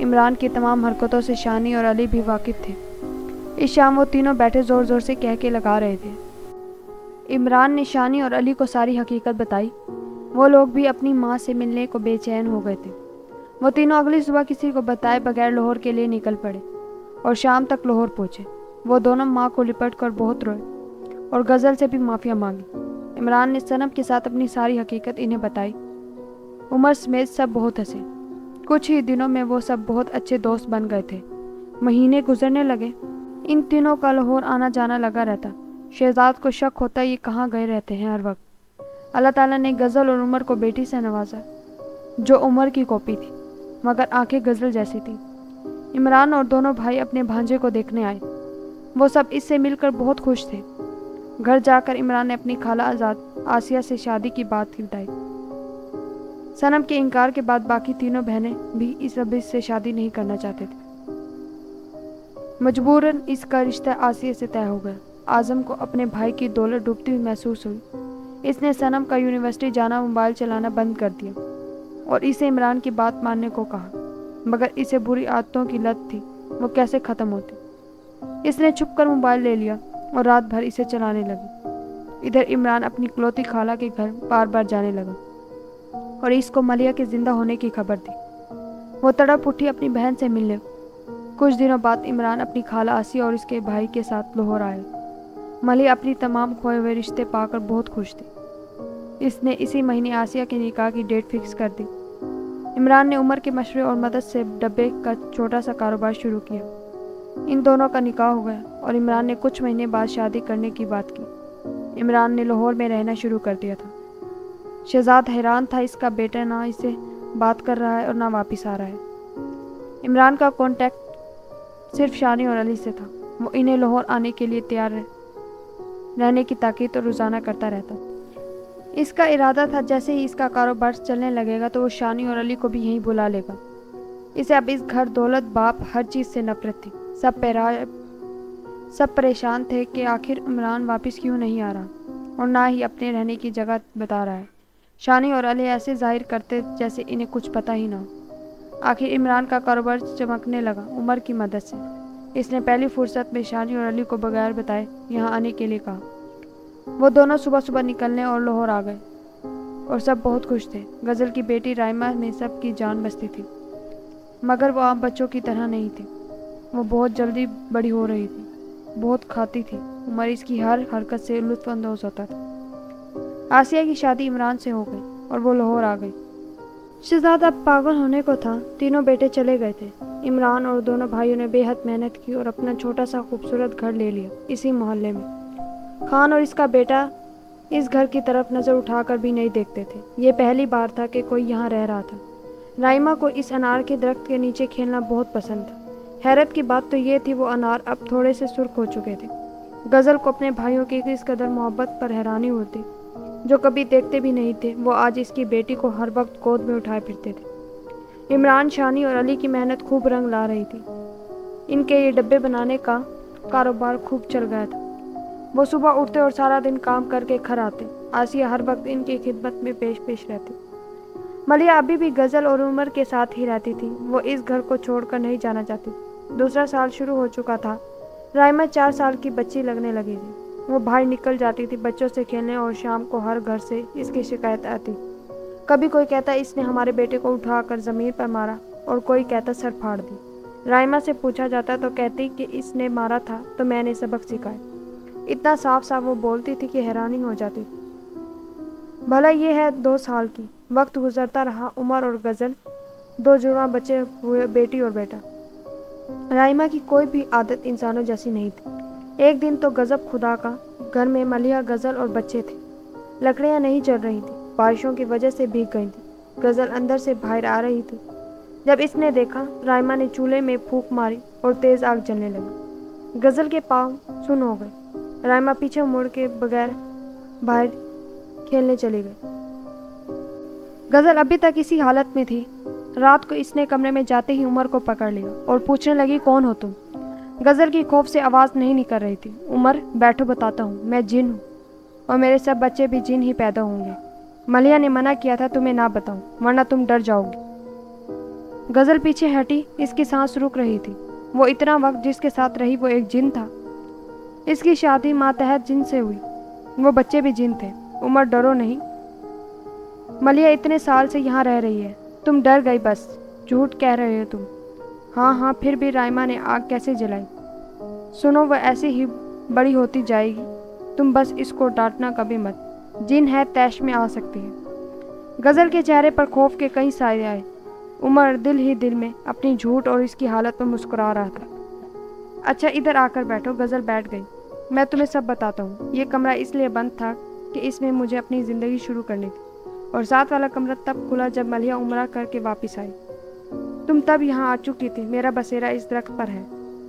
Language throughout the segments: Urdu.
عمران کی تمام حرکتوں سے شانی اور علی بھی واقف تھے۔ اس شام وہ تینوں بیٹھے زور زور سے کہہ کے لگا رہے تھے۔ عمران نے شانی اور علی کو ساری حقیقت بتائی۔ وہ لوگ بھی اپنی ماں سے ملنے کو بے چین ہو گئے تھے۔ وہ تینوں اگلی صبح کسی کو بتائے بغیر لاہور کے لیے نکل پڑے اور شام تک لاہور پہنچے۔ وہ دونوں ماں کو لپٹ کر بہت روئے اور غزل سے بھی معافیا مانگی۔ عمران نے صنم کے ساتھ اپنی ساری حقیقت انہیں بتائی۔ عمر سمیت سب بہت ہنسے۔ کچھ ہی دنوں میں وہ سب بہت اچھے دوست بن گئے تھے۔ مہینے گزرنے لگے۔ ان تینوں کا لاہور آنا جانا لگا رہتا۔ شہزاد کو شک ہوتا یہ کہاں گئے رہتے ہیں ہر وقت۔ اللہ تعالیٰ نے غزل اور عمر کو بیٹی سے نوازا جو عمر کی کاپی تھی مگر آنکھیں غزل جیسی تھی۔ عمران اور دونوں بھائی اپنے بھانجے کو دیکھنے آئے۔ وہ سب اس سے مل کر بہت خوش تھے۔ گھر جا کر عمران نے اپنی خالہ آسیہ سے شادی کی بات بتائی۔ صنم کے انکار کے بعد باقی تینوں بہنیں بھی اس سے شادی نہیں کرنا چاہتے تھے۔ مجبوراً اس کا رشتہ آسیہ سے طے ہو گیا۔ اعظم کو اپنے بھائی کی دولت ڈوبتی ہوئی محسوس ہوئی۔ اس نے صنم کا یونیورسٹی جانا موبائل چلانا بند کر دیا اور اسے عمران کی بات ماننے کو کہا، مگر اسے بری عادتوں کی لت تھی، وہ کیسے ختم ہوتی۔ اس نے چھپ کر موبائل لے لیا اور رات بھر اسے چلانے لگی۔ ادھر عمران اپنی اکلوتی خالہ کے گھر بار بار جانے لگا اور اس کو ملیہ کے زندہ ہونے کی خبر دی۔ وہ تڑپ اٹھی اپنی بہن سے ملنے۔ کچھ دنوں بعد عمران اپنی خالہ آسیہ اور اس کے بھائی کے ساتھ لاہور آئے۔ ملیہ اپنی تمام کھوئے ہوئے رشتے پا کر بہت خوش تھی۔ اس نے اسی مہینے آسیہ کے نکاح کی ڈیٹ فکس کر دی۔ عمران نے عمر کے مشورے اور مدد سے ڈبے کا چھوٹا سا کاروبار شروع کیا۔ ان دونوں کا نکاح ہو گیا اور عمران نے کچھ مہینے بعد شادی کرنے کی بات کی۔ عمران نے لاہور میں رہنا شروع کر دیا تھا۔ شہزاد حیران تھا اس کا بیٹا نہ اسے بات کر رہا ہے اور نہ واپس آ رہا ہے۔ عمران کا کانٹیکٹ صرف شانی اور علی سے تھا۔ وہ انہیں لاہور آنے کے لیے تیار رہنے کی تاکید اور روزانہ کرتا رہتا۔ اس کا ارادہ تھا جیسے ہی اس کا کاروبار چلنے لگے گا تو وہ شانی اور علی کو بھی یہیں بلا لے گا۔ اسے اب اس گھر دولت باپ ہر چیز سے نفرت تھی۔ سب پریشان تھے کہ آخر عمران واپس کیوں نہیں آ رہا اور نہ ہی اپنے رہنے کی جگہ بتا رہا ہے۔ شانی اور علی ایسے ظاہر کرتے جیسے انہیں کچھ پتہ ہی نہ ہو۔ آخر عمران کا کاروبار چمکنے لگا عمر کی مدد سے۔ اس نے پہلی فرصت میں شانی اور علی کو بغیر بتائے یہاں آنے کے لیے کہا۔ وہ دونوں صبح صبح نکلنے اور لاہور آ گئے اور سب بہت خوش تھے۔ غزل کی بیٹی رائمہ میں سب کی جان بستی تھی مگر وہ عام بچوں کی طرح نہیں تھی۔ وہ بہت جلدی بڑی ہو رہی تھی، بہت کھاتی تھی۔ عمر اس کی ہر حرکت سے لطف اندوز ہوتا تھا۔ آسیہ کی شادی عمران سے ہو گئی اور وہ لاہور آ گئی۔ شہزاد اب پاگل ہونے کو تھا۔ تینوں بیٹے چلے گئے تھے۔ عمران اور دونوں بھائیوں نے بے حد محنت کی اور اپنا چھوٹا سا خوبصورت گھر لے لیا اسی محلے میں۔ خان اور اس کا بیٹا اس گھر کی طرف نظر اٹھا کر بھی نہیں دیکھتے تھے۔ یہ پہلی بار تھا کہ کوئی یہاں رہ رہا تھا۔ رائمہ کو اس انار کے درخت کے نیچے کھیلنا بہت پسند تھا۔ حیرت کی بات تو یہ تھی وہ انار اب تھوڑے سے سرخ ہو چکے تھے۔ غزل کو اپنے بھائیوں کی اس قدر محبت پر حیرانی ہوتی جو کبھی دیکھتے بھی نہیں تھے۔ وہ آج اس کی بیٹی کو ہر وقت گود میں اٹھائے پھرتے تھے۔ عمران، شانی اور علی کی محنت خوب رنگ لا رہی تھی۔ ان کے یہ ڈبے بنانے کا کاروبار خوب چل گیا تھا۔ وہ صبح اٹھتے اور سارا دن کام کر کے گھر آتے۔ آسیہ ہر وقت ان کی خدمت میں پیش رہتی۔ ملیہ ابھی بھی غزل اور عمر کے ساتھ ہی رہتی تھی۔ وہ اس گھر کو چھوڑ کر نہیں جانا چاہتی تھی۔ دوسرا سال شروع ہو چکا تھا۔ رائمہ 4 سال کی بچی لگنے لگی تھی۔ وہ باہر نکل جاتی تھی بچوں سے کھیلنے اور شام کو ہر گھر سے اس کی شکایت آتی۔ کبھی کوئی کہتا اس نے ہمارے بیٹے کو اٹھا کر زمین پر مارا اور کوئی کہتا سر پھاڑ دی۔ رائمہ سے پوچھا جاتا تو کہتی کہ اس نے مارا تھا تو میں نے سبق سکھائے۔ اتنا صاف صاف وہ بولتی تھی کہ حیرانی ہو جاتی تھی۔ بھلا یہ ہے 2 سال کی۔ وقت گزرتا رہا۔ عمر اور غزل 2 جڑواں بچے ہوئے، بیٹی اور بیٹا۔ رائمہ کی کوئی بھی عادت انسانوں جیسی نہیں تھی۔ ایک دن تو غضب خدا کا، گھر میں ملیہ، غزل اور بچے تھے۔ لکڑیاں نہیں جل رہی تھیں، بارشوں کی وجہ سے بھیگ گئی تھیں۔ غزل اندر سے باہر آ رہی تھی۔ جب اس نے دیکھا، رائمہ نے چولہے میں پھونک ماری اور تیز آگ جلنے لگی۔ غزل کے پاؤں سن ہو گئے۔ رائمہ پیچھے مڑ کے بغیر باہر کھیلنے چلی گئی۔ غزل ابھی تک اسی حالت میں تھی۔ رات کو اس نے کمرے میں جاتے ہی عمر کو پکڑ لیا اور پوچھنے لگی کون ہو تم؟ غزل کی خوف سے آواز نہیں نکل رہی تھی۔ عمر، بیٹھو بتاتا ہوں، میں جن ہوں اور میرے سب بچے بھی جن ہی پیدا ہوں گے۔ ملیحہ نے منع کیا تھا تمہیں نہ بتاؤں ورنہ تم ڈر جاؤ گی۔ غزل پیچھے ہٹی، اس کی سانس رک رہی تھی۔ وہ اتنا وقت جس کے ساتھ رہی وہ ایک جن تھا۔ اس کی شادی ماتحت جن سے ہوئی، وہ بچے بھی جن تھے۔ عمر ڈرو نہیں، ملیحہ اتنے سال سے یہاں رہ رہی ہے، تم ڈر گئی بس، جھوٹ کہہ رہے ہو تم۔ ہاں پھر بھی رائما نے آگ کیسے جلائی؟ سنو، وہ ایسے ہی بڑی ہوتی جائے گی، تم بس اس کو ڈانٹنا کبھی مت، جن ہے طیش میں آ سکتی ہے۔ غزل کے چہرے پر خوف کے کئی سائے آئے۔ عمر دل ہی دل میں اپنی جھوٹ اور اس کی حالت پر مسکرا رہا تھا۔ اچھا ادھر آ کر بیٹھو۔ غزل بیٹھ گئی۔ میں تمہیں سب بتاتا ہوں۔ یہ کمرہ اس لیے بند تھا کہ اس میں مجھے اپنی زندگی شروع کرنی تھی، اور ساتھ والا کمرہ تب کھلا جب ملیحہ عمرہ کر کے واپس آئی۔ تم تب یہاں آ چکی تھی۔ میرا بسیرا اس درخت پر ہے۔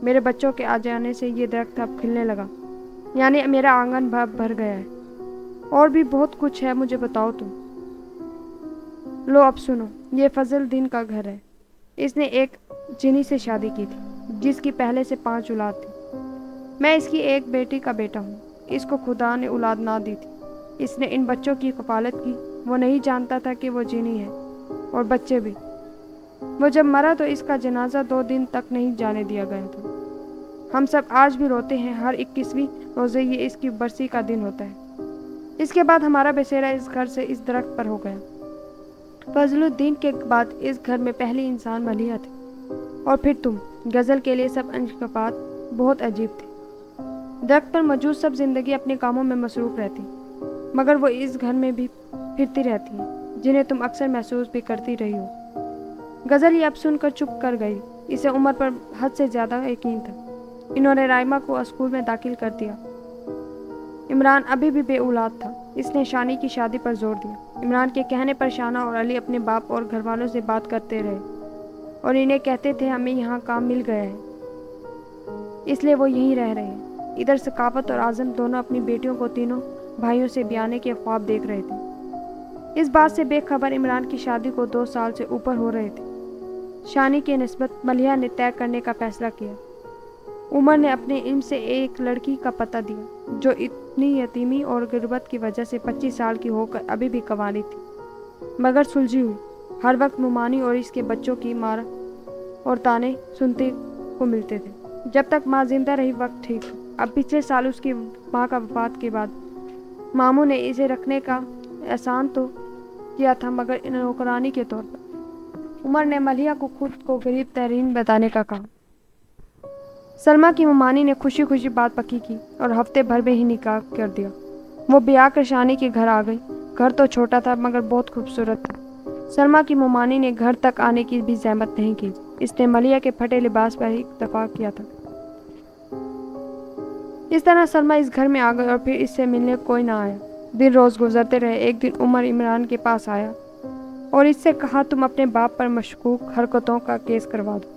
میرے بچوں کے آ جانے سے یہ درخت اب کھلنے لگا، یعنی میرا آنگن بھر گیا ہے۔ اور بھی بہت کچھ ہے، مجھے بتاؤ تم۔ لو اب سنو، یہ فضل دین کا گھر ہے۔ اس نے ایک جنی سے شادی کی تھی جس کی پہلے سے 5 اولاد تھی۔ میں اس کی ایک بیٹی کا بیٹا ہوں۔ اس کو خدا نے اولاد نہ دی تھی۔ اس نے ان بچوں کی کفالت کی۔ وہ نہیں جانتا تھا کہ وہ جنی ہے، اور بچے بھی۔ وہ جب مرا تو اس کا جنازہ 2 دن تک نہیں جانے دیا گیا تھا۔ ہم سب آج بھی روتے ہیں۔ ہر 21ویں روزے یہ اس کی برسی کا دن ہوتا ہے۔ اس کے بعد ہمارا بسیرا اس گھر سے اس درخت پر ہو گیا۔ فضل الدین کے بعد اس گھر میں پہلی انسان ملیحہ تھی، اور پھر تم۔ غزل کے لیے سب انکشافات بہت عجیب تھے۔ درخت پر موجود سب زندگی اپنے کاموں میں مصروف رہتی، مگر وہ اس گھر میں بھی پھرتی رہتی ہیں، جنہیں تم اکثر محسوس بھی کرتی رہی ہو۔ غزل یہ اب سن کر چپ کر گئی۔ اسے عمر پر حد سے زیادہ یقین تھا۔ انہوں نے رائما کو اسکول میں داخل کر دیا۔ عمران ابھی بھی بے اولاد تھا۔ اس نے شانی کی شادی پر زور دیا۔ عمران کے کہنے پر شانہ اور علی اپنے باپ اور گھر والوں سے بات کرتے رہے، اور انہیں کہتے تھے ہمیں یہاں کام مل گیا ہے، اس لیے وہ یہیں رہ رہے ہیں۔ ادھر ثقافت اور اعظم دونوں اپنی بیٹیوں کو تینوں بھائیوں سے بیانے کے خواب دیکھ رہے تھے۔ اس بات سے بے خبر عمران کی شادی کو 2 سال سے اوپر ہو رہے تھے۔ شانی کی نسبت ملیحہ نے طے کرنے کا فیصلہ کیا۔ عمر نے اپنے علم سے ایک لڑکی کا پتہ دیا جو اتنی یتیمی اور غربت کی وجہ سے 25 سال کی ہو کر ابھی بھی کنواری تھی، مگر سلجھی ہوئی۔ ہر وقت مومانی اور اس کے بچوں کی مار اور تانے سنتے کو ملتے تھے۔ جب تک ماں زندہ رہی وقت ٹھیک تھا۔ اب پچھلے سال اس کی ماں کا وفات کے بعد ماموں نے اسے رکھنے کا احسان تو کیا تھا، مگر نوکرانی کے طور پر۔ عمر نے ملیحہ کو خود کو غریب ترین بتانے کا کہا۔ سلمیٰ کی ممانی نے خوشی خوشی بات پکی کی اور ہفتے بھر میں ہی نکاح کر دیا۔ وہ بیاہ کر شانی کے گھر آ گئی۔ گھر تو چھوٹا تھا مگر بہت خوبصورت تھا۔ سلمیٰ کی ممانی نے گھر تک آنے کی بھی زحمت نہیں کی۔ اس نے ملیحہ کے پھٹے لباس پر ہی اکتفا کیا تھا۔ اس طرح سلمیٰ اس گھر میں آ گئی اور پھر اس سے ملنے کوئی نہ آیا۔ دن روز گزرتے رہے۔ ایک دن عمر عمران کے پاس آیا اور اس سے کہا تم اپنے باپ پر مشکوک حرکتوں کا کیس کروا دو،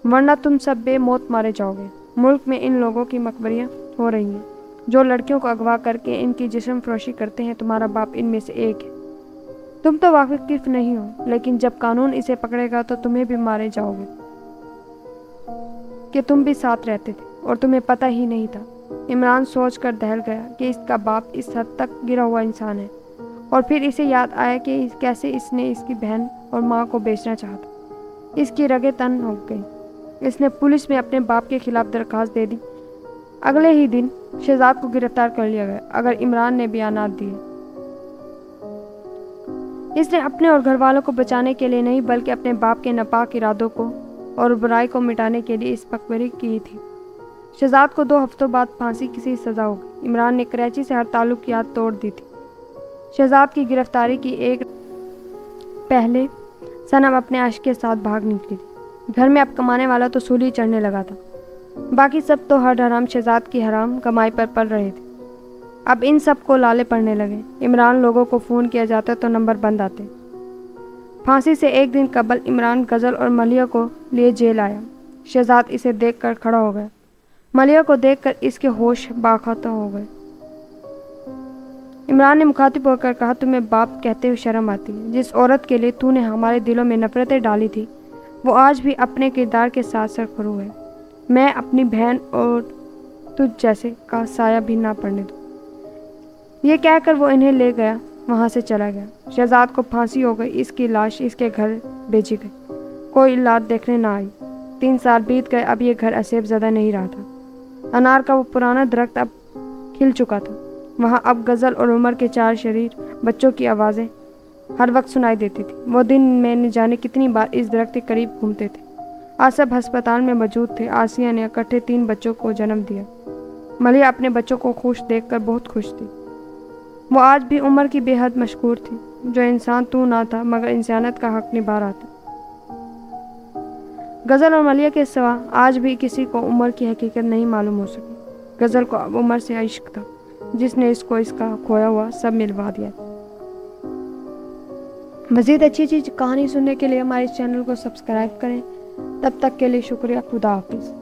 ورنہ تم سب بے موت مارے جاؤ گے۔ ملک میں ان لوگوں کی مقبریاں ہو رہی ہیں جو لڑکیوں کو اغوا کر کے ان کی جسم فروشی کرتے ہیں۔ تمہارا باپ ان میں سے ایک ہے۔ تم تو واقف نہیں ہو، لیکن جب قانون اسے پکڑے گا تو تمہیں بھی مارے جاؤ گے کہ تم بھی ساتھ رہتے تھے اور تمہیں پتہ ہی نہیں تھا۔ عمران سوچ کر دہل گیا کہ اس کا باپ اس حد تک گرا ہوا انسان ہے، اور پھر اسے یاد آیا کہ کیسے اس نے اس کی بہن اور ماں کو بیچنا چاہا۔ اس کی رگیں تن ہو گئی۔ اس نے پولیس میں اپنے باپ کے خلاف درخواست دے دی۔ اگلے ہی دن شہزاد کو گرفتار کر لیا گیا، اگر عمران نے بیانات دیے۔ اس نے اپنے اور گھر والوں کو بچانے کے لیے نہیں بلکہ اپنے باپ کے ناپاک ارادوں کو اور برائی کو مٹانے کے لیے اس مقبری کی تھی۔ شہزاد کو 2 ہفتوں بعد پھانسی کی سزا ہو گئی۔ عمران نے کراچی سے ہر تعلقات توڑ دی تھی۔ شہزاد کی گرفتاری کی ایک پہلے صنم اپنے عشق کے ساتھ بھاگ نکلی تھی۔ گھر میں اب کمانے والا تو سولی چڑھنے لگا تھا، باقی سب تو ہر حرام شہزاد کی حرام کمائی پر پل رہے تھے۔ اب ان سب کو لالے پڑنے لگے۔ عمران لوگوں کو فون کیا جاتا تو نمبر بند آتے۔ پھانسی سے ایک دن قبل عمران غزل اور ملیحہ کو لیے جیل آیا۔ شہزاد اسے دیکھ کر کھڑا ہو گیا۔ ملیحہ کو دیکھ کر اس کے ہوش باختہ ہو گئے۔ عمران نے مخاطب ہو کر کہا تمہیں باپ کہتے ہوئے شرم آتی ہے؟ جس عورت کے لیے تو نے ہمارے دلوں میں نفرتیں ڈالی تھی وہ آج بھی اپنے کردار کے ساتھ سرخرو ہے۔ میں اپنی بہن اور تجھ جیسے کا سایہ بھی نہ پڑنے دوں۔ یہ کہہ کر وہ انہیں لے گیا۔ وہاں سے چلا گیا۔ شہزاد کو پھانسی ہو گئی، اس کی لاش اس کے گھر بھیجی گئی، کوئی اولاد دیکھنے نہ آئی۔ 3 سال بیت گئے، اب یہ گھر اسیب زدہ نہیں رہا تھا۔ انار کا وہ پرانا درخت اب کھل چکا تھا۔ وہاں اب غزل اور عمر کے 4 شریر بچوں کی آوازیں ہر وقت سنائی دیتی تھی۔ وہ دن میں نہ جانے کتنی بار اس درخت کے قریب گھومتے تھے۔ آج سب ہسپتال میں موجود تھے۔ آسیہ نے اکٹھے 3 بچوں کو جنم دیا۔ ملیحہ اپنے بچوں کو خوش دیکھ کر بہت خوش تھی۔ وہ آج بھی عمر کی بے حد مشکور تھی، جو انسان تو نہ تھا مگر انسانیت کا حق نبھا رہا تھا۔ غزل اور ملیحہ کے سوا آج بھی کسی کو عمر کی حقیقت نہیں معلوم ہو سکی۔ غزل کو اب عمر سے عشق تھا، جس نے اس کو اس کا کھویا ہوا سب ملوا دیا۔ مزید اچھی کہانی سننے کے لیے ہمارے چینل کو سبسکرائب کریں۔ تب تک کے لیے شکریہ۔ خدا حافظ۔